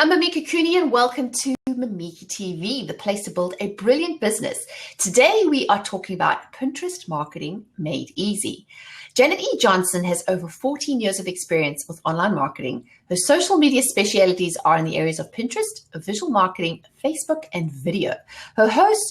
I'm Mimika Cooney and welcome to Mimika TV, the place to build a brilliant business. Today we are talking about Pinterest marketing made easy. Janet E. Johnson has over 14 years of experience with online marketing. Her social media specialities are in the areas of Pinterest, visual marketing, Facebook, and video.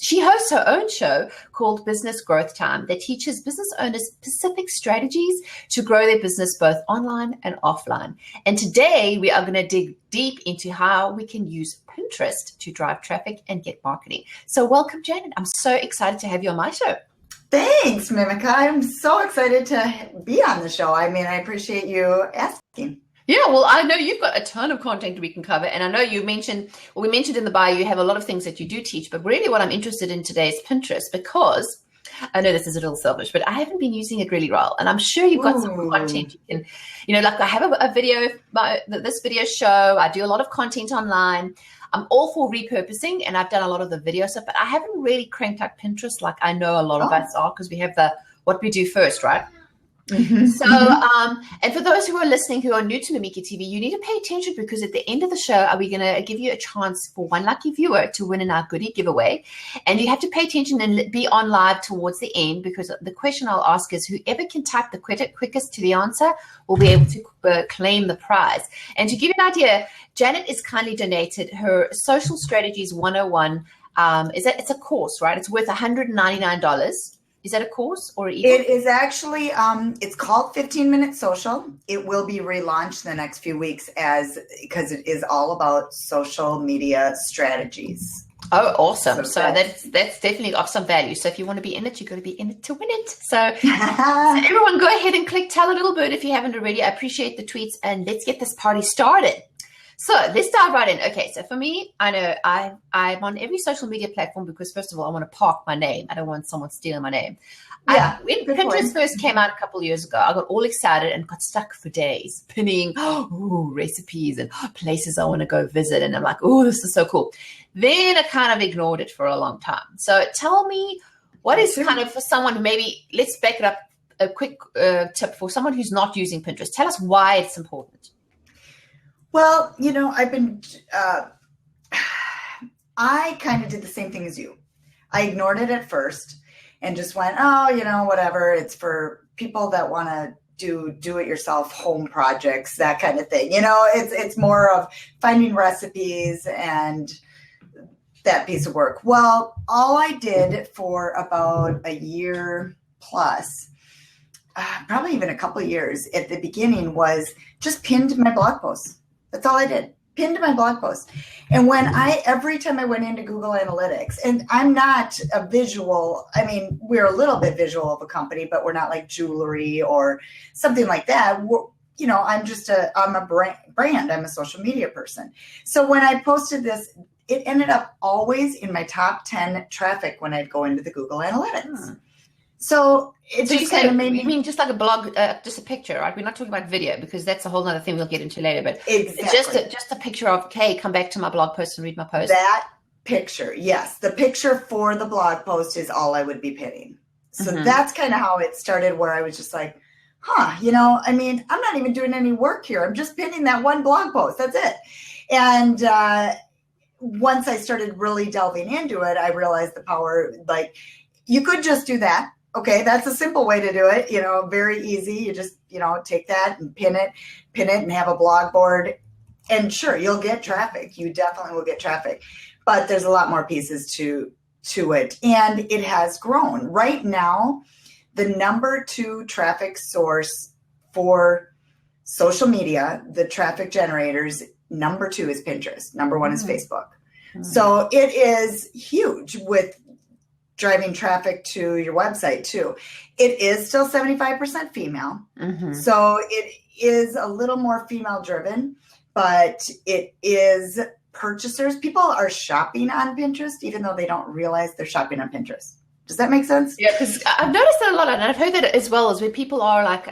She hosts her own show called Business Growth Time that teaches business owners specific strategies to grow their business both online and offline. And today we are going to dig deep into how we can use Pinterest to drive traffic and get marketing. So welcome, Janet. I'm so excited to have you on my show. Thanks, Mimika. I'm so excited to be on the show. I appreciate you asking. Yeah, well, I know you've got a ton of content we can cover. And I know we mentioned in the bio, you have a lot of things that you do teach. But really what I'm interested in today is Pinterest, because I know this is a little selfish, but I haven't been using it really well. And I'm sure you've got some content you can, like I have a video, this video show. I do a lot of content online. I'm all for repurposing, and I've done a lot of the video stuff, but I haven't really cranked out Pinterest like I know a lot of us are, because we have what we do first, right? Mm-hmm. So, and for those who are listening who are new to Mimika TV, you need to pay attention, because at the end of the show, are we going to give you a chance for one lucky viewer to win in our goodie giveaway. And you have to pay attention and be on live towards the end, because the question I'll ask is whoever can type the quickest to the answer will be able to claim the prize. And to give you an idea, Janet has kindly donated her Social Strategies 101. It's a course, right? It's worth $199. Is that a course or an ebook? It is actually, it's called 15 Minute Social. It will be relaunched in the next few weeks because it is all about social media strategies. Oh, awesome. So that's definitely of some value. So if you want to be in it, you've got to be in it to win it. So everyone go ahead and click Tell a Little Bird if you haven't already. I appreciate the tweets, and let's get this party started. So let's dive right in. Okay, so for me, I know I'm on every social media platform because, first of all, I want to park my name. I don't want someone stealing my name. Yeah, when Pinterest first came out a couple of years ago, I got all excited and got stuck for days pinning recipes and places I want to go visit. And I'm like, oh, this is so cool. Then I kind of ignored it for a long time. So tell me, what is kind of for someone who maybe, let's back it up, a quick tip for someone who's not using Pinterest. Tell us why it's important. Well, I kind of did the same thing as you. I ignored it at first and just went, whatever. It's for people that want to do it yourself home projects, that kind of thing. It's more of finding recipes and that piece of work. Well, all I did for about a year plus, probably even a couple of years at the beginning, was just pinned my blog posts. That's all I did. Pinned my blog post. And every time I went into Google Analytics, and I'm not a visual, we're a little bit visual of a company, but we're not like jewelry or something like that. I'm a brand. I'm a social media person. So when I posted this, it ended up always in my top 10 traffic when I'd go into the Google Analytics. So it's just kind of made me. You mean just like a blog, just a picture, right? We're not talking about video, because that's a whole other thing we'll get into later. But exactly. It's just a picture of, hey, come back to my blog post and read my post. That picture, yes. The picture for the blog post is all I would be pinning. So that's kind of how it started, where I was just like, I'm not even doing any work here. I'm just pinning that one blog post. That's it. And once I started really delving into it, I realized the power, like, you could just do that. Okay, that's a simple way to do it, very easy. You just, take that and pin it and have a blog board. And sure, you'll get traffic. You definitely will get traffic. But there's a lot more pieces to it. And it has grown. Right now, the number 2 traffic source for social media, the traffic generators, number 2 is Pinterest. Number 1 is Facebook. So it is huge with driving traffic to your website too. It is still 75% female. So it is a little more female driven, but it is purchasers. People are shopping on Pinterest, even though they don't realize they're shopping on Pinterest. Does that make sense? Yeah, because I've noticed that a lot, and I've heard that as well, is where people are like,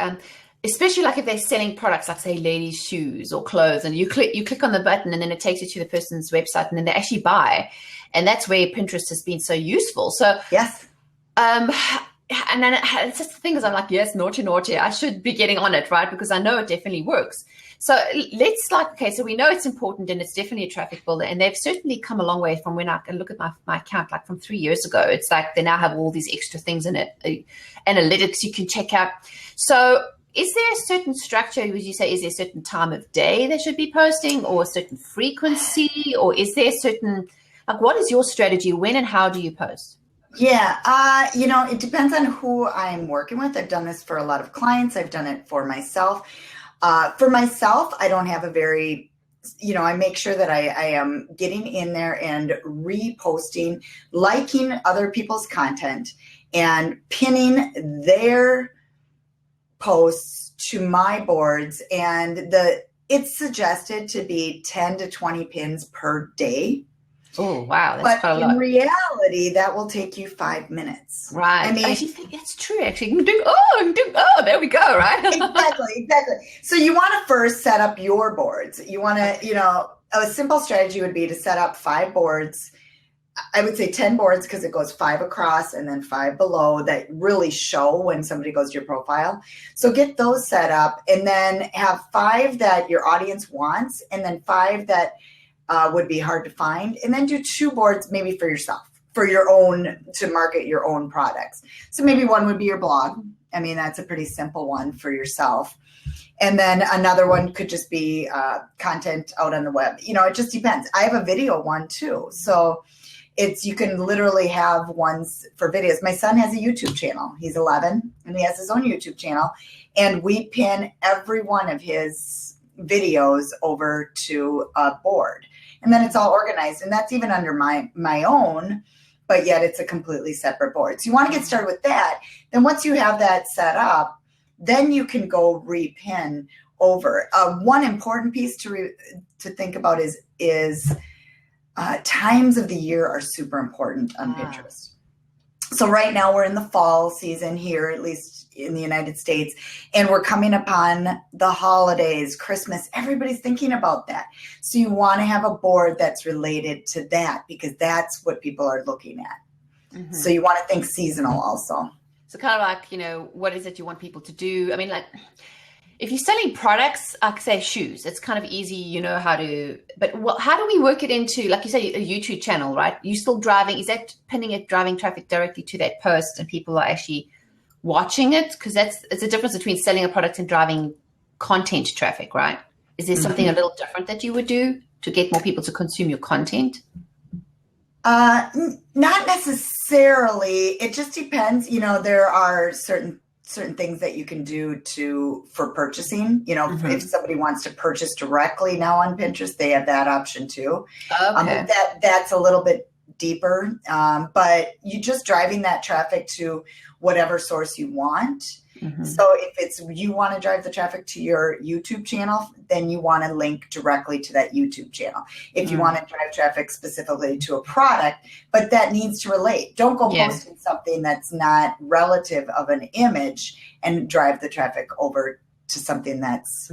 especially like if they're selling products, like say ladies' shoes or clothes, and you click on the button and then it takes you to the person's website and then they actually buy. And that's where Pinterest has been so useful. So yes. And then it's just the thing is, I'm like, yes, naughty. I should be getting on it, right? Because I know it definitely works. So let's okay, so we know it's important and it's definitely a traffic builder, and they've certainly come a long way from when I can look at my account, like from 3 years ago. It's like they now have all these extra things in it, analytics you can check out. So is there a certain structure, would you say, is there a certain time of day they should be posting, or a certain frequency, or is there a certain, like, what is your strategy? When and how do you post? Yeah, it depends on who I'm working with. I've done this for a lot of clients. I've done it for myself. For myself, I don't have a very, I make sure that I am getting in there and reposting, liking other people's content and pinning their posts to my boards. And it's suggested to be 10 to 20 pins per day. Oh, wow. That's quite a lot. But in reality, that will take you 5 minutes. Right. I mean, I think that's true, actually. There we go, right? Exactly. So you want to first set up your boards. You want to, a simple strategy would be to set up 5 boards. I would say 10 boards because it goes 5 across and then 5 below that really show when somebody goes to your profile. So get those set up and then have 5 that your audience wants and then 5 that would be hard to find, and then do 2 boards maybe for yourself, for your own, to market your own products. So maybe one would be your blog. I mean, that's a pretty simple one for yourself. And then another one could just be content out on the web. It just depends. I have a video one too. So you can literally have ones for videos. My son has a YouTube channel. He's 11 and he has his own YouTube channel, and we pin every one of his videos over to a board. And then it's all organized, and that's even under my own, but yet it's a completely separate board. So you want to get started with that. Then once you have that set up, then you can go repin over. One important piece to think about is times of the year are super important on Pinterest. So right now we're in the fall season here, at least in the United States, and we're coming upon the holidays, Christmas. Everybody's thinking about that. So you want to have a board that's related to that because that's what people are looking at. Mm-hmm. So you want to think seasonal also. So kind of like, what is it you want people to do? I mean, like, if you're selling products, like say shoes, it's kind of easy, how to, but how do we work it into, like you say, a YouTube channel, right? You still driving, is that pinning it, driving traffic directly to that post and people are actually watching it? Because it's a difference between selling a product and driving content traffic, right? Is there something a little different that you would do to get more people to consume your content? Not necessarily. It just depends. There are certain things that you can do for purchasing. If somebody wants to purchase directly now on Pinterest, they have that option too. Okay. That's a little bit deeper, but you just driving that traffic to whatever source you want. Mm-hmm. So if you want to drive the traffic to your YouTube channel, then you want to link directly to that YouTube channel. If you want to drive traffic specifically to a product, but that needs to relate. Don't go posting something that's not relative of an image and drive the traffic over to something that's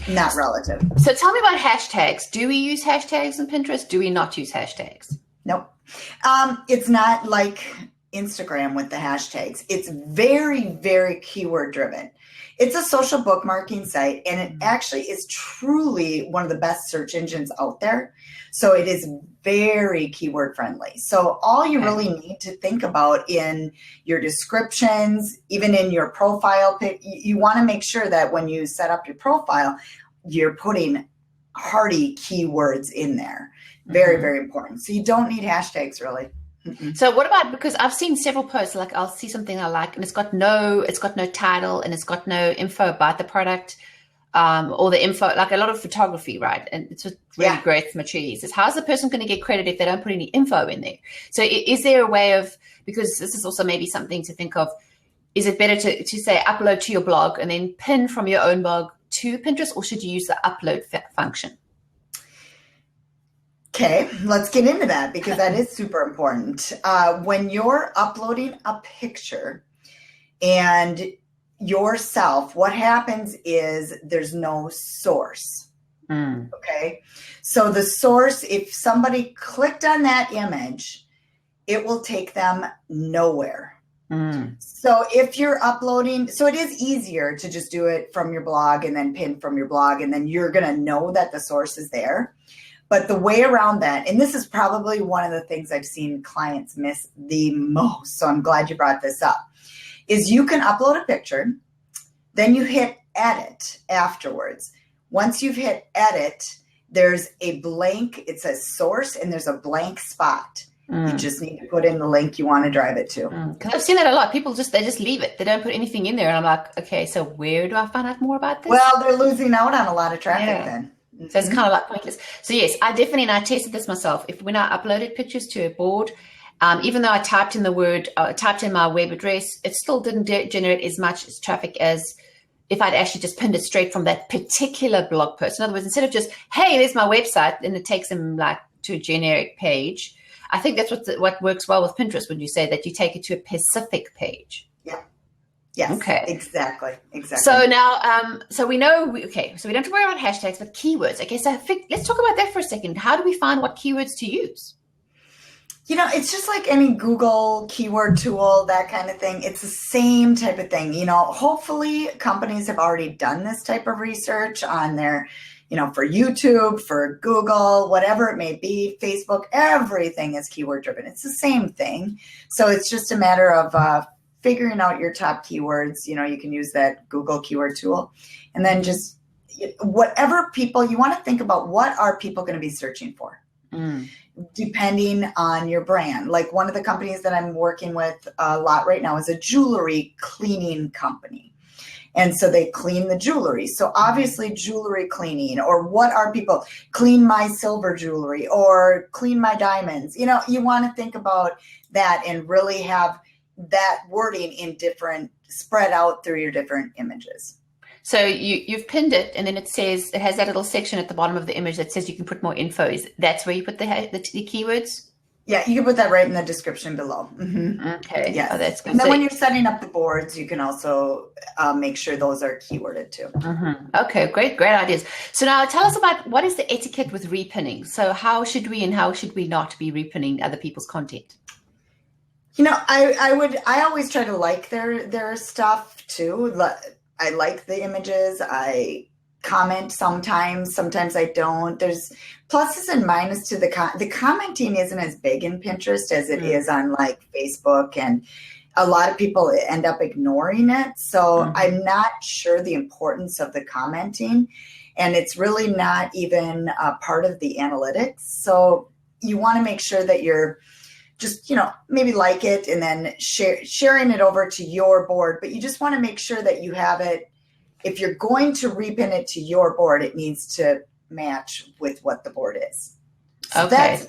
not relative. So tell me about hashtags. Do we use hashtags on Pinterest? Do we not use hashtags? Nope. It's not like Instagram with the hashtags. It's very, very keyword driven. It's a social bookmarking site, and it actually is truly one of the best search engines out there. So it is very keyword friendly. So all you really need to think about in your descriptions, even in your profile pic, you want to make sure that when you set up your profile, you're putting hearty keywords in there. Very, very important. So you don't need hashtags really. Mm-mm. So what about, because I've seen several posts, like I'll see something I like and it's got no title and it's got no info about the product, or the info, like a lot of photography, right? And it's just really great for mature users. How's the person going to get credit if they don't put any info in there? So is there a way of, because this is also maybe something to think of, is it better to say upload to your blog and then pin from your own blog to Pinterest, or should you use the upload function? Okay, let's get into that because that is super important. When you're uploading a picture and yourself, what happens is there's no source. Okay, so the source, if somebody clicked on that image, it will take them nowhere. So if you're uploading, so it is easier to just do it from your blog and then pin from your blog, and then you're going to know that the source is there. But the way around that, and this is probably one of the things I've seen clients miss the most, so I'm glad you brought this up, is you can upload a picture, then you hit edit afterwards. Once you've hit edit, there's a blank, it says source, and there's a blank spot. You just need to put in the link you want to drive it to. Because I've seen that a lot. People they just leave it. They don't put anything in there. And I'm like, okay, so where do I find out more about this? Well, they're losing out on a lot of traffic then. So it's kind of like pointless. So yes, I definitely, and I tested this myself. When I uploaded pictures to a board, even though I typed in my web address, it still didn't generate as much traffic as if I'd actually just pinned it straight from that particular blog post. In other words, instead of just, hey, there's my website, and it takes them like to a generic page. I think that's what works well with Pinterest when you say that you take it to a specific page. Yeah. Yes. Okay. Exactly. So now, so we know, so we don't have to worry about hashtags, but keywords. Okay. So let's talk about that for a second. How do we find what keywords to use? It's just like any Google keyword tool, that kind of thing. It's the same type of thing. Hopefully companies have already done this type of research on their, for YouTube, for Google, whatever it may be, Facebook, everything is keyword driven. It's the same thing. So it's just a matter of figuring out your top keywords. You can use that Google keyword tool, and then just whatever people you want to think about, what are people going to be searching for? Depending on your brand. Like one of the companies that I'm working with a lot right now is a jewelry cleaning company. And so they clean the jewelry. So obviously jewelry cleaning, or what are people, clean my silver jewelry or clean my diamonds. You want to think about that and really have that wording in spread out through your different images. So you've pinned it, and then it has that little section at the bottom of the image that says you can put more info. That's where you put the keywords? Yeah, you can put that right in the description below. Okay. Yeah, that's good. And then when you're setting up the boards, you can also make sure those are keyworded too. Okay, great ideas. So now tell us about what is the etiquette with repinning. So how should we and how should we not be repinning other people's content? I always try to like their stuff too. I like the images. I comment sometimes I don't. There's pluses and minuses to the commenting isn't as big in Pinterest as it is on like Facebook, and a lot of people end up ignoring it. So I'm not sure the importance of the commenting, and it's really not even a part of the analytics. So you want to make sure that you're just, maybe like it and then sharing it over to your board, but you just want to make sure that you have it. If you're going to repin it to your board, it needs to match with what the board is. So okay.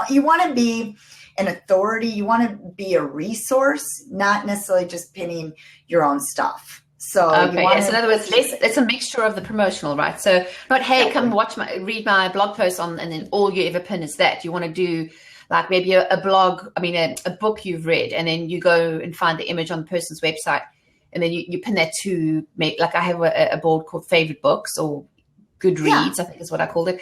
You want to be an authority. You want to be a resource, not necessarily just pinning your own stuff. So, so in other words, it's a mixture of the promotional, right? So not, hey, come read my blog post and then all you ever pin is that. You want to do like maybe a book you've read, and then you go and find the image on the person's website. And then you pin that to make, like I have a board called favorite books or Goodreads, I think is what I called it.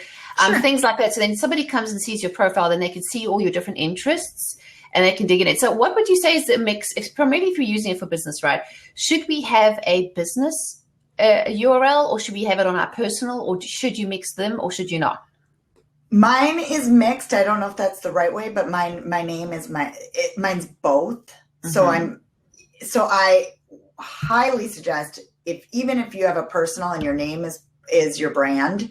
Things like that. So then somebody comes and sees your profile, then they can see all your different interests and they can dig in it. So what would you say is the mix, primarily if you're using it for business, right? Should we have a business URL, or should we have it on our personal, or should you mix them, or should you not? Mine is mixed. I don't know if that's the right way, but my name is mine's both. So I highly suggest even if you have a personal and your name is your brand,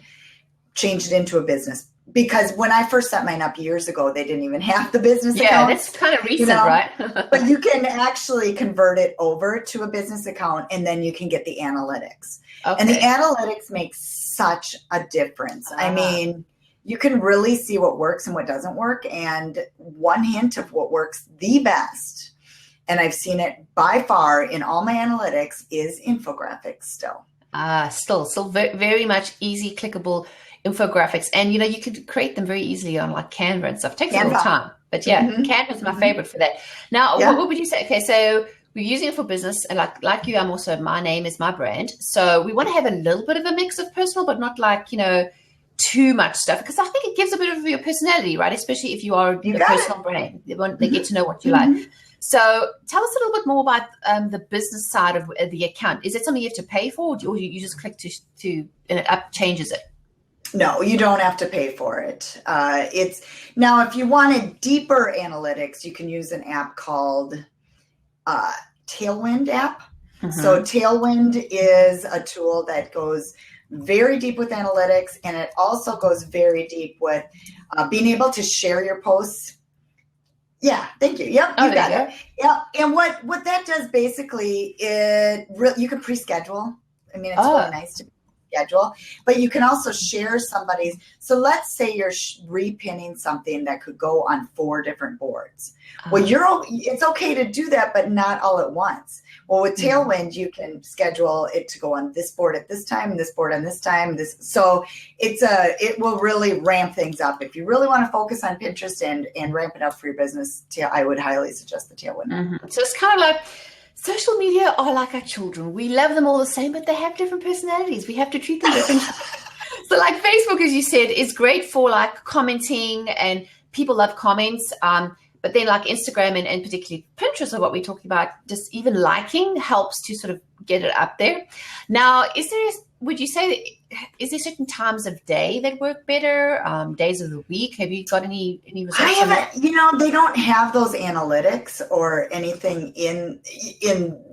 change it into a business. Because when I first set mine up years ago, they didn't even have the business account. Yeah, that's kind of recent, right? But you can actually convert it over to a business account, and then you can get the analytics. Okay. And the analytics make such a difference. I mean, you can really see what works and what doesn't work. And one hint of what works the best, and I've seen it by far in all my analytics, is infographics still. Still very much easy, clickable infographics. And, you could create them very easily on like Canva and stuff. It takes a little time. But Canva's my favorite for that. Now, what would you say? Okay, so we're using it for business. And like you, my name is my brand. So we want to have a little bit of a mix of personal, but not like, too much stuff. Because I think it gives a bit of your personality, right? Especially if you are a personal brand. They get to know what you like. So tell us a little bit more about the business side of the account. Is it something you have to pay for, or you just click to and it changes it? No, you don't have to pay for it. It's now, if you wanted deeper analytics, you can use an app called Tailwind app. So Tailwind is a tool that goes very deep with analytics, and it also goes very deep with being able to share your posts. Yeah, thank you. Yep, you got it. Yep, and what that does basically, you can pre-schedule. I mean, it's really nice to schedule, but you can also share somebody's. So let's say you're repinning something that could go on 4 different boards. Well, it's okay to do that, but not all at once. Well, with Tailwind, you can schedule it to go on this board at this time, this board on this time. So it will really ramp things up. If you really want to focus on Pinterest and ramp it up for your business, I would highly suggest the Tailwind. So it's kind of like social media are like our children. We love them all the same, but they have different personalities. We have to treat them differently. So like Facebook, as you said, is great for like commenting, and people love comments. But then like Instagram and particularly Pinterest are what we're talking about, just even liking helps to sort of get it up there. Now, would you say, is there certain times of day that work better, days of the week? Have you got any results? I haven't, they don't have those analytics or anything in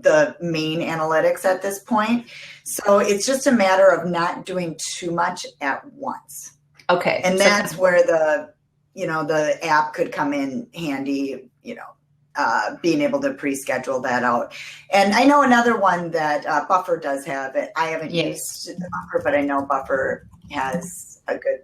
the main analytics at this point. So it's just a matter of not doing too much at once. Okay. And that's where the app could come in handy, being able to pre-schedule that out. And I know another one that Buffer does have it. I haven't used the Buffer, but I know Buffer has a good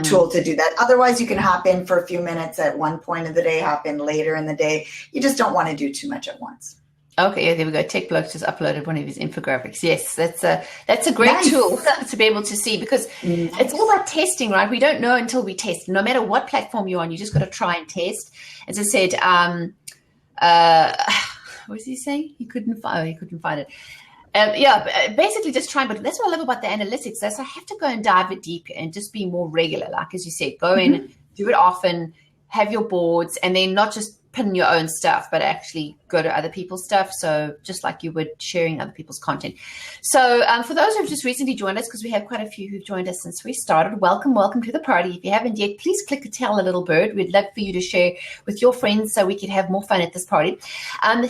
tool to do that. Otherwise, you can hop in for a few minutes at one point of the day, hop in later in the day. You just don't want to do too much at once. Okay, yeah, there we go. Tech Bloke just uploaded one of his infographics. Yes, that's a great tool to be able to see, because it's all about testing, right? We don't know until we test. No matter what platform you're on, you just got to try and test. As I said, what was he saying? He couldn't find it. Basically just trying, but that's what I love about the analytics. That's I have to go and dive it deep and just be more regular. Like, as you said, go in, do it often, have your boards, and then not just pin your own stuff, but actually go to other people's stuff. So just like you would sharing other people's content. So for those who've just recently joined us, because we have quite a few who've joined us since we started, welcome to the party. If you haven't yet, please click Tell a Little Bird. We'd love for you to share with your friends so we could have more fun at this party.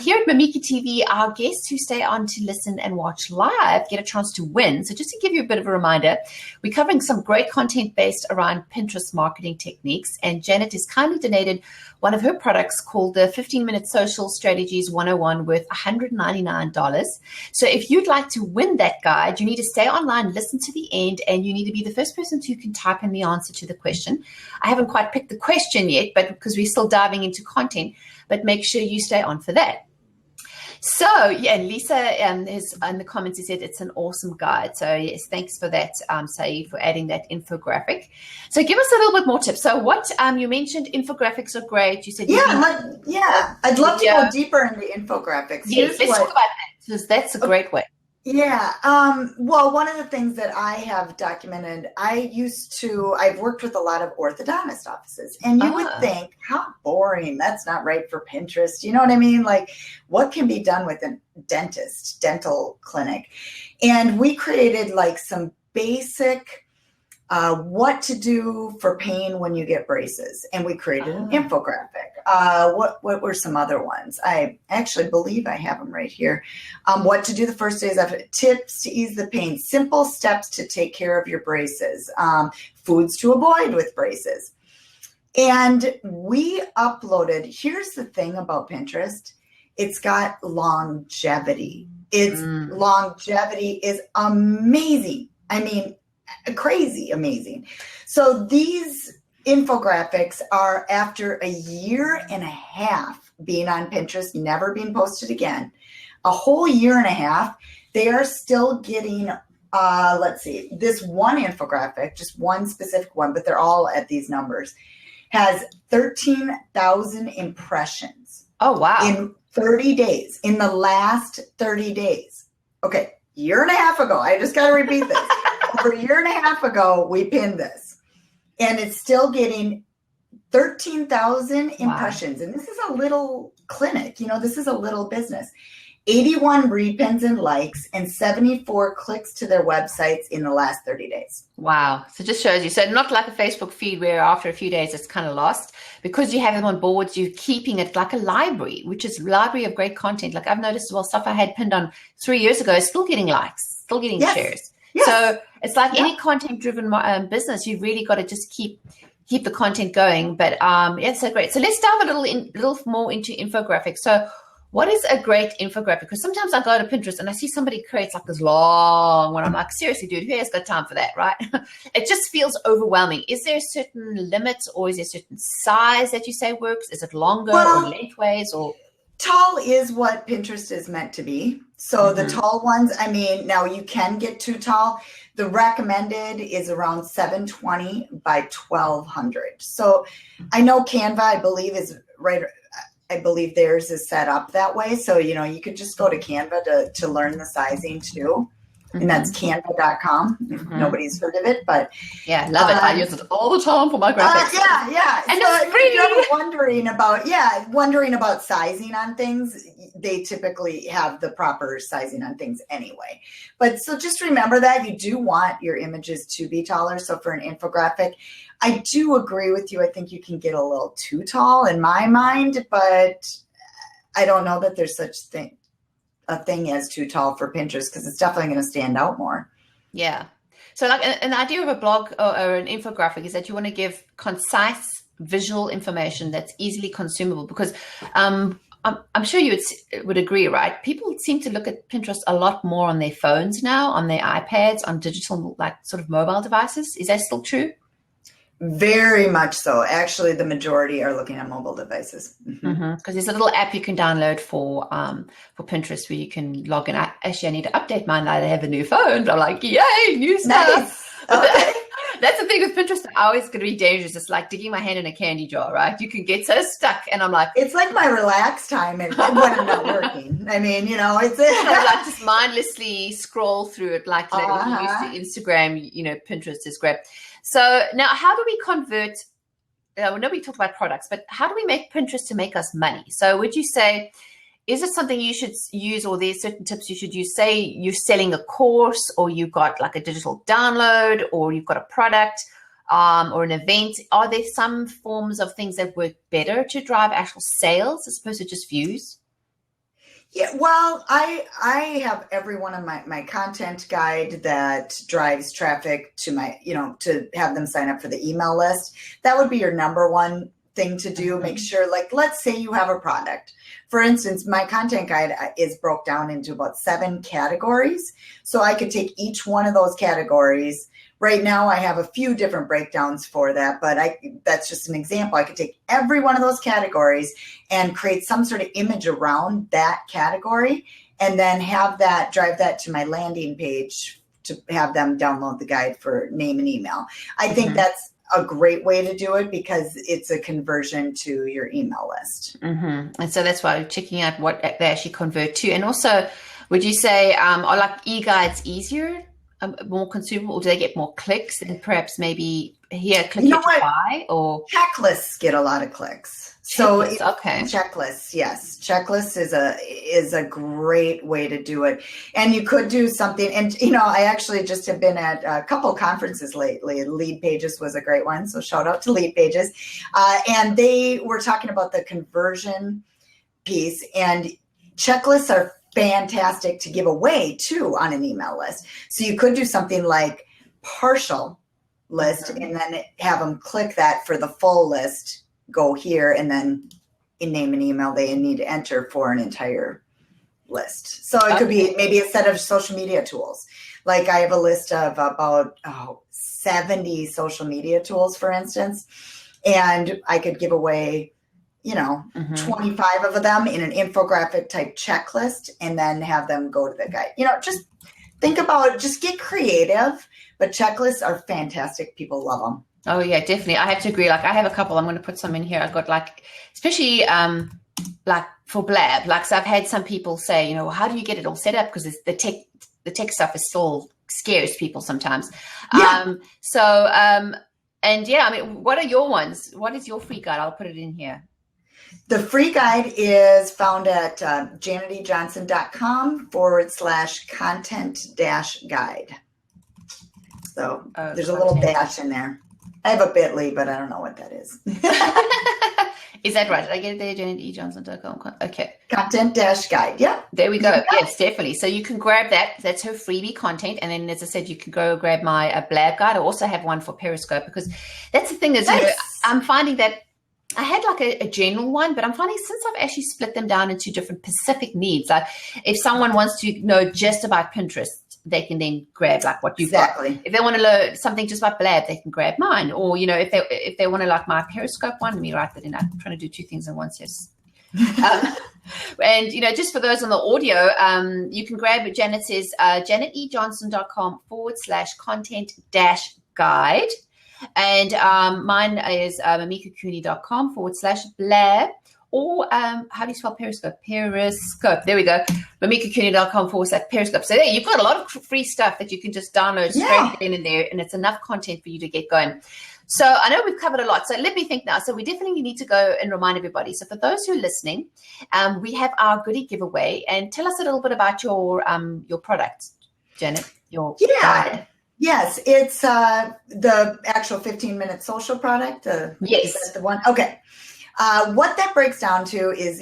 Here at Mimika TV, our guests who stay on to listen and watch live get a chance to win. So just to give you a bit of a reminder, we're covering some great content based around Pinterest marketing techniques, and Janet has kindly donated one of her products called the 15-Minute Social Strategies 101 worth $199. So if you'd like to win that guide, you need to stay online, listen to the end, and you need to be the first person who can type in the answer to the question. I haven't quite picked the question yet, but because we're still diving into content, but make sure you stay on for that. So, yeah, Lisa has in the comments, he said it's an awesome guide. So, yes, thanks for that, Saeed, for adding that infographic. So, give us a little bit more tips. So, what you mentioned, infographics are great. You said, I'd love to go deeper into infographics. Yes, let's talk about that, because that's a great way. Yeah. Well, one of the things that I have documented, I've worked with a lot of orthodontist offices, and you would think, how boring. That's not right for Pinterest. You know what I mean? Like, what can be done with a dental clinic? And we created like some basic what to do for pain when you get braces. And we created an infographic. What were some other ones? I actually believe I have them right here. What to do the first days after, tips to ease the pain, simple steps to take care of your braces, foods to avoid with braces. And we uploaded, here's the thing about Pinterest, it's got longevity. Longevity is amazing. I mean, crazy amazing. So these infographics are after a year and a half being on Pinterest, never being posted again, a whole year and a half, they are still getting, this one infographic, just one specific one, but they're all at these numbers, has 13,000 impressions. Oh, wow. In 30 days, in the last 30 days. Okay, year and a half ago, I just got to repeat this. Over a year and a half ago, we pinned this, and it's still getting 13,000 impressions. And this is a little clinic, this is a little business. 81 repins and likes, and 74 clicks to their websites in the last 30 days. Wow. So it just shows you. So not like a Facebook feed where after a few days it's kind of lost. Because you have them on boards, you're keeping it like a library, which is a library of great content. Like I've noticed as well, stuff I had pinned on 3 years ago is still getting likes, still getting shares. Yes. So it's like any content-driven business, you've really got to just keep the content going. But so great. So let's dive a little more into infographics. So what is a great infographic? Because sometimes I go to Pinterest and I see somebody creates like this long one. I'm like, seriously, dude, who has got time for that, right? It just feels overwhelming. Is there a certain limit, or is there a certain size that you say works? Is it longer or lengthways or? Tall is what Pinterest is meant to be. So the tall ones, now you can get too tall. The recommended is around 720 by 1200. So I know Canva, I believe, is right. I believe theirs is set up that way. So, you could just go to Canva to learn the sizing too. And that's canva.com. Nobody's heard of it, but yeah, love it. I use it all the time for my graphics. Yeah. And so it's free. If you're wondering about sizing on things, they typically have the proper sizing on things anyway. But so just remember that you do want your images to be taller. So for an infographic, I do agree with you. I think you can get a little too tall in my mind, but I don't know that there's such a thing as too tall for Pinterest, because it's definitely going to stand out more. Yeah. So like an idea of a blog or an infographic is that you want to give concise visual information that's easily consumable, because I'm sure you would agree, right? People seem to look at Pinterest a lot more on their phones now, on their iPads, on digital, like sort of mobile devices. Is that still true? Very much so. Actually, the majority are looking at mobile devices. Because there's a little app you can download for Pinterest where you can log in. I need to update mine. I have a new phone. I'm like, yay, new stuff. Nice. Okay. That's the thing with Pinterest. Always going to be dangerous. It's like digging my hand in a candy jar, right? You can get so stuck, and I'm like, it's like my relax time and when I'm not working. It's like just mindlessly scroll through it like you used to Instagram. Pinterest is great. So now, how do we convert? We know we talked about products, but how do we make Pinterest to make us money? So would you say, is it something you should use, or there's certain tips you should use? Say you're selling a course, or you've got like a digital download, or you've got a product or an event. Are there some forms of things that work better to drive actual sales as opposed to just views? Yeah, well, I have every one of my content guide that drives traffic to my, to have them sign up for the email list. That would be your number one thing to do. Make sure, like, let's say you have a product. For instance, my content guide is broke down into about 7 categories. So I could take each one of those categories. Right now, I have a few different breakdowns for that, but that's just an example. I could take every one of those categories and create some sort of image around that category, and then have that drive that to my landing page to have them download the guide for name and email. I think that's a great way to do it, because it's a conversion to your email list. And so that's why we're checking out what they actually convert to. And also, would you say, are like e-guides easier? More consumable, or do they get more clicks and perhaps maybe here click to buy? Or checklists get a lot of clicks. Checklists, yes, checklists is a great way to do it. And you could do something. And I actually just have been at a couple of conferences lately. Lead Pages was a great one, so shout out to Lead Pages. And they were talking about the conversion piece, and checklists are fantastic to give away too on an email list. So you could do something like partial list, and then have them click that for the full list, go here, and then in name and email they need to enter for an entire list. So it could be maybe a set of social media tools. Like I have a list of about 70 social media tools, for instance, and I could give away 25 of them in an infographic type checklist, and then have them go to the guide. Just think about, just get creative, but checklists are fantastic. People love them. Oh yeah, definitely. I have to agree. Like I have a couple, I'm going to put some in here. I've got especially like for Blab, so I've had some people say, how do you get it all set up? Because the tech stuff is still scares people sometimes. Yeah. And yeah, I mean, what are your ones? What is your free guide? I'll put it in here. The free guide is found at janetejohnson.com/content-guide. So there's a little dash in there. I have a bit.ly, but I don't know what that is. Is that right? Did I get it there? janetejohnson.com. Okay. Content-guide. Yeah. There we go. Yes, definitely. So you can grab that. That's her freebie content. And then, as I said, you can go grab my Blab guide. I also have one for Periscope, because that's the thing is, nice. I'm finding that I had like a general one, but I'm finding since I've actually split them down into different specific needs, like if someone wants to know just about Pinterest, they can then grab like what you've got. If they want to learn something just about Blab, they can grab mine. Or, if they want to like my Periscope one, let me write that in. I'm trying to do two things at once, yes. And, just for those on the audio, you can grab it. Janet says, janetejohnson.com/content-guide. And mine is mimikacooney.com/blab. Or how do you spell Periscope? Periscope. There we go. mimikacooney.com/Periscope. So there, you've got a lot of free stuff that you can just download straight in there, and it's enough content for you to get going. So I know we've covered a lot. So let me think now. So we definitely need to go and remind everybody. So for those who are listening, we have our goodie giveaway. And tell us a little bit about your product, Janet. Yes, it's the actual 15-minute social product. Yes. Is that the one? Okay. What that breaks down to is,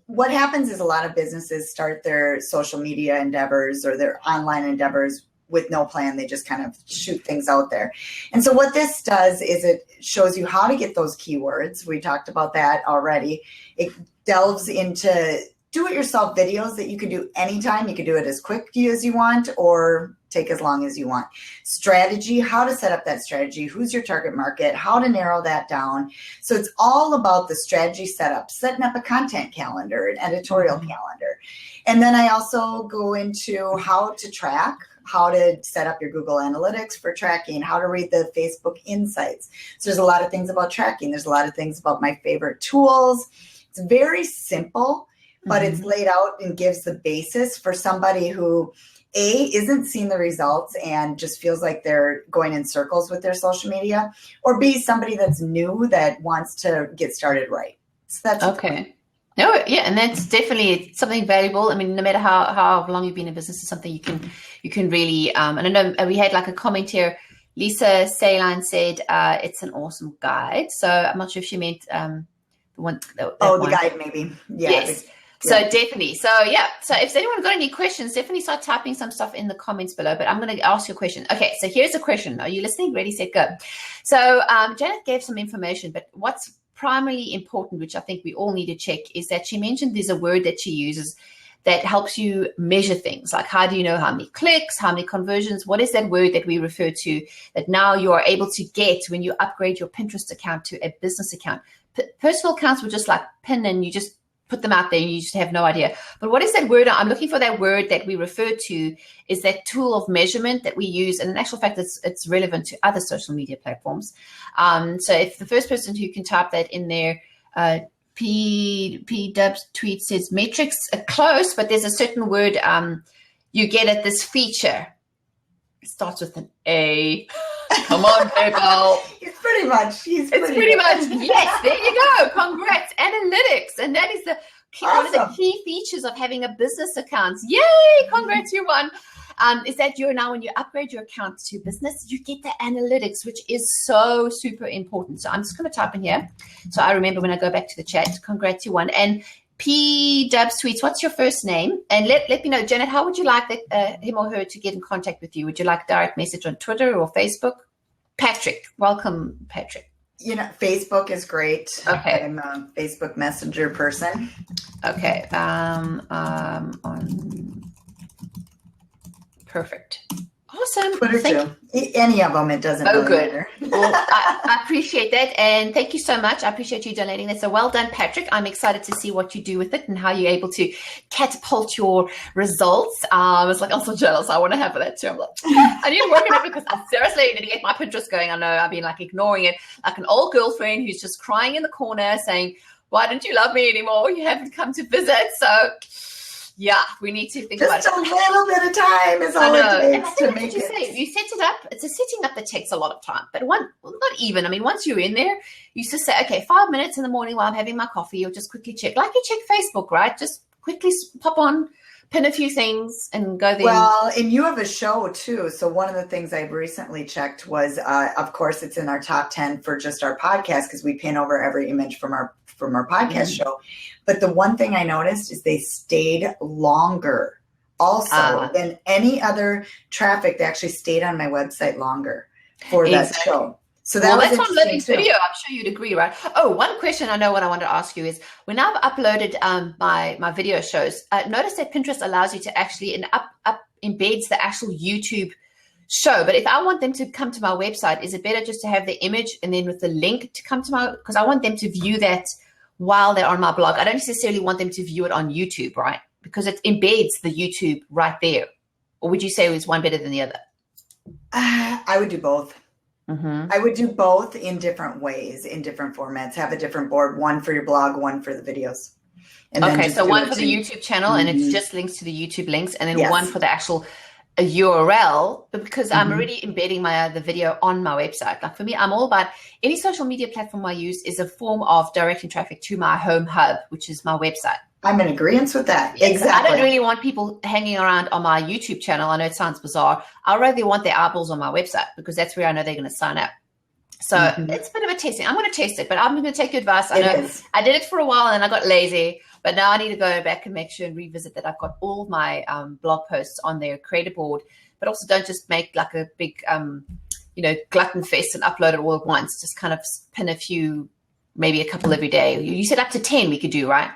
what happens is a lot of businesses start their social media endeavors or their online endeavors with no plan. They just kind of shoot things out there. And so what this does is it shows you how to get those keywords. We talked about that already. It delves into do-it-yourself videos that you can do anytime. You can do it as quick as you want or take as long as you want. Strategy, how to set up that strategy, who's your target market, how to narrow that down. So it's all about the strategy setup, setting up a content calendar, an editorial calendar. And then I also go into how to track, how to set up your Google Analytics for tracking, how to read the Facebook Insights. So there's a lot of things about tracking. There's a lot of things about my favorite tools. It's very simple, but it's laid out and gives the basis for somebody who isn't seeing the results and just feels like they're going in circles with their social media, or B, somebody that's new that wants to get started right. So that's okay. No, yeah, and that's definitely something valuable. I mean, no matter how long you've been in business, it's something you can really. And I know we had like a comment here. Lisa Saline said it's an awesome guide. So I'm not sure if she meant the one. The guide maybe. Yeah. Yes. So definitely. So yeah. So if anyone's got any questions, definitely start typing some stuff in the comments below. But I'm going to ask you a question. Okay. So here's a question. Are you listening? Ready, set, go. So Janet gave some information, but what's primarily important, which I think we all need to check, is that she mentioned there's a word that she uses that helps you measure things. Like, how do you know how many clicks, how many conversions? What is that word that we refer to that now you are able to get when you upgrade your Pinterest account to a business account? Personal accounts were just like pin and you just put them out there and you just have no idea. But what is that word? I'm looking for that word that we refer to is that tool of measurement that we use. And in actual fact, it's relevant to other social media platforms. So if the first person who can type that in there, P Dubs tweet says metrics are close, but there's a certain word you get at this feature. It starts with an A. Come on, people. It's pretty much. It's pretty much. Yes, there you go. Congrats. Analytics. And that is one of the key features of having a business account. Yay. Congrats, you won. Is that now when you upgrade your account to business, you get the analytics, which is so super important. So I'm just going to type in here. So I remember when I go back to the chat. Congrats, you won. And P Dubs tweets, what's your first name? And let me know, Janet, how would you like him or her to get in contact with you? Would you like direct message on Twitter or Facebook? Patrick, welcome, Patrick. Facebook is great. Okay. I'm a Facebook Messenger person. Okay. Perfect. Awesome. Twitter too. Any of them, it doesn't really matter. Well, I appreciate that. And thank you so much. I appreciate you donating that. So well done, Patrick. I'm excited to see what you do with it and how you're able to catapult your results. I was like, I'm so jealous. I want to have that too. I'm like, I need to work on it because I seriously need to get my Pinterest going. I know I've been like ignoring it like an old girlfriend who's just crying in the corner saying, why don't you love me anymore? You haven't come to visit. So Yeah, we need to think just about it. Just a little bit of time is all it takes to make it. You set it up. It's a setting up that takes a lot of time. But not even. I mean, once you're in there, you just say, okay, 5 minutes in the morning while I'm having my coffee, you'll just quickly check. Like you check Facebook, right? Just quickly pop on, pin a few things and go there. Well, and you have a show too. So one of the things I recently checked was, of course, it's in our top 10 for just our podcast because we pin over every image from our podcast show. But the one thing I noticed is they stayed longer also than any other traffic. They actually stayed on my website longer for that show. So that's on Libby's video. I'm sure you'd agree, right? Oh, one question I know what I wanted to ask you is when I've uploaded my video shows, notice that Pinterest allows you to actually embeds the actual YouTube show. But if I want them to come to my website, is it better just to have the image and then with the link to come to my, because I want them to view that while they're on my blog. I don't necessarily want them to view it on YouTube, right? Because it embeds the YouTube right there. Or would you say it was one better than the other? I would do both. Mm-hmm. I would do both in different ways, in different formats. Have a different board, one for your blog, one for the videos. And okay, so one for the YouTube channel, and it's just links to the YouTube links, and then one for the actual URL, because I'm already embedding the video on my website. Like for me, I'm all about any social media platform I use is a form of directing traffic to my home hub, which is my website. I'm in agreement with that. Yes, exactly. I don't really want people hanging around on my YouTube channel. I know it sounds bizarre. I rather want their eyeballs on my website because that's where I know they're going to sign up. So it's a bit of a testing. I'm going to test it, but I'm going to take your advice. I know I did it for a while and I got lazy, but now I need to go back and make sure and revisit that I've got all of my blog posts on there, create a board, but also don't just make like a big, glutton fest and upload it all at once. Just kind of pin a few, maybe a couple every day. You said up to 10 we could do, right?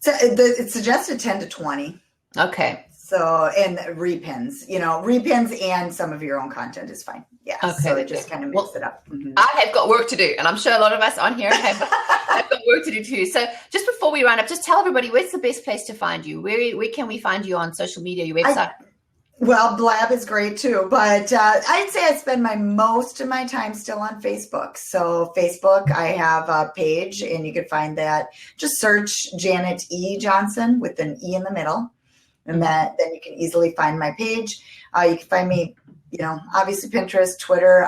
So it's suggested 10 to 20. Okay. So, and repins, repins and some of your own content is fine. Yeah. Okay. So it just kind of mix it up. Mm-hmm. I have got work to do, and I'm sure a lot of us on here have got work to do too. So just before we round up, just tell everybody where's the best place to find you? Where can we find you on social media, your website? Well, Blab is great too, but I'd say I spend most of my time still on Facebook. So Facebook, I have a page and you can find that. Just search Janet E. Johnson with an E in the middle. And then you can easily find my page. You can find me, obviously Pinterest, Twitter,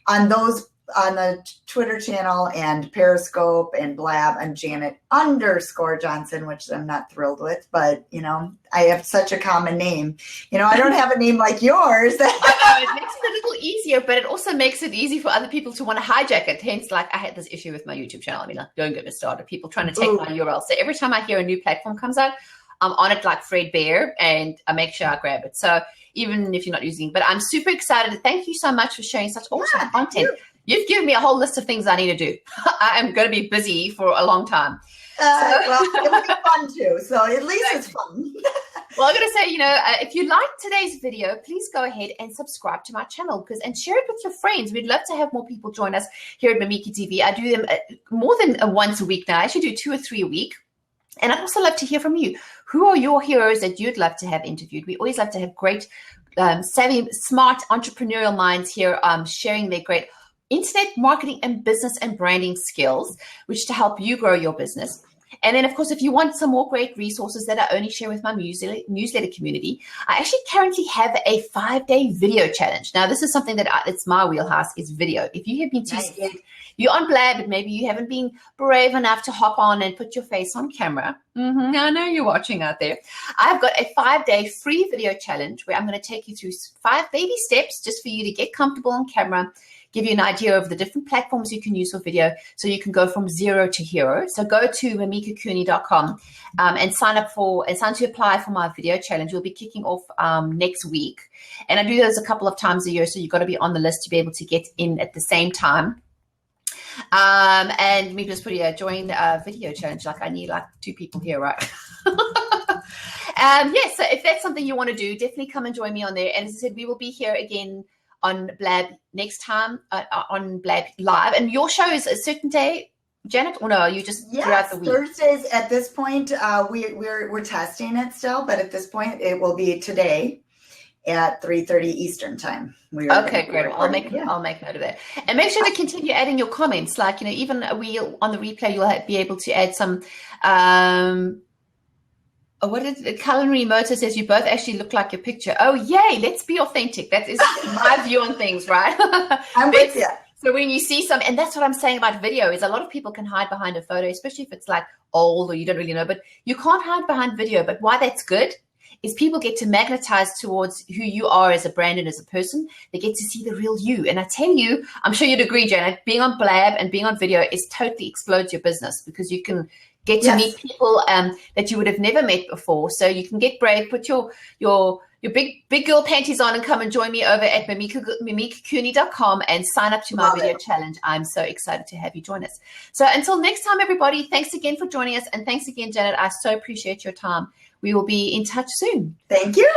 on the Twitter channel and Periscope and Blab and Janet_Johnson, which I'm not thrilled with, but I have such a common name. I don't have a name like yours. I know, it makes it a little easier, but it also makes it easy for other people to want to hijack it. Hence, like I had this issue with my YouTube channel. I mean, like, don't get me started. People trying to take my URL. So every time I hear a new platform comes out, I'm on it like Fred Bear, and I make sure I grab it. So even if you're not using, but I'm super excited. Thank you so much for sharing such awesome content. You've given me a whole list of things I need to do. I am going to be busy for a long time. Well, it'll be fun too. So at least it's fun. Well, I'm going to say, if you liked today's video, please go ahead and subscribe to my channel and share it with your friends. We'd love to have more people join us here at Mimika TV. I do them more than once a week now. I actually do 2 or 3 a week. And I'd also love to hear from you. Who are your heroes that you'd love to have interviewed? We always love to have great, savvy, smart entrepreneurial minds here sharing their great internet marketing and business and branding skills, which to help you grow your business. And then, of course, if you want some more great resources that I only share with my newsletter community, I actually currently have a 5-day video challenge. Now, this is something that it's my wheelhouse is video. If you have been too scared, you're on Blab, but maybe you haven't been brave enough to hop on and put your face on camera. I know you're watching out there. I've got a 5-day free video challenge where I'm going to take you through 5 baby steps just for you to get comfortable on camera, give you an idea of the different platforms you can use for video so you can go from 0 to hero. So go to mimikacooney.com and sign to apply for my video challenge. We'll be kicking off next week. And I do those a couple of times a year, so you've got to be on the list to be able to get in at the same time. And maybe just put join video challenge. Like I need 2 people here, right? Yes, so if that's something you want to do, definitely come and join me on there. And as I said, we will be here again on Blab next time on Blab Live. And your show is a certain day, Janet, or no? You just throughout the week? Thursdays at this point. We're testing it still, but at this point it will be today at 3:30 Eastern time. Okay, great. I'll make note of that. And make sure to continue adding your comments. Even on the replay, you'll be able to add some Oh, what did Culinary Motor says? You both actually look like your picture. Oh, yay! Let's be authentic. That is my view on things, right? I'm with you. So when you see some, and that's what I'm saying about video, is a lot of people can hide behind a photo, especially if it's like old or you don't really know. But you can't hide behind video. But why that's good is people get to magnetize towards who you are as a brand and as a person. They get to see the real you. And I tell you, I'm sure you'd agree, Janet, being on Blab and being on video is totally explodes your business, because you can get to meet people that you would have never met before. So you can get brave, put your big girl panties on and come and join me over at mimikacooney.com and sign up to my video challenge. I'm so excited to have you join us. So until next time, everybody, thanks again for joining us. And thanks again, Janet. I so appreciate your time. We will be in touch soon. Thank you.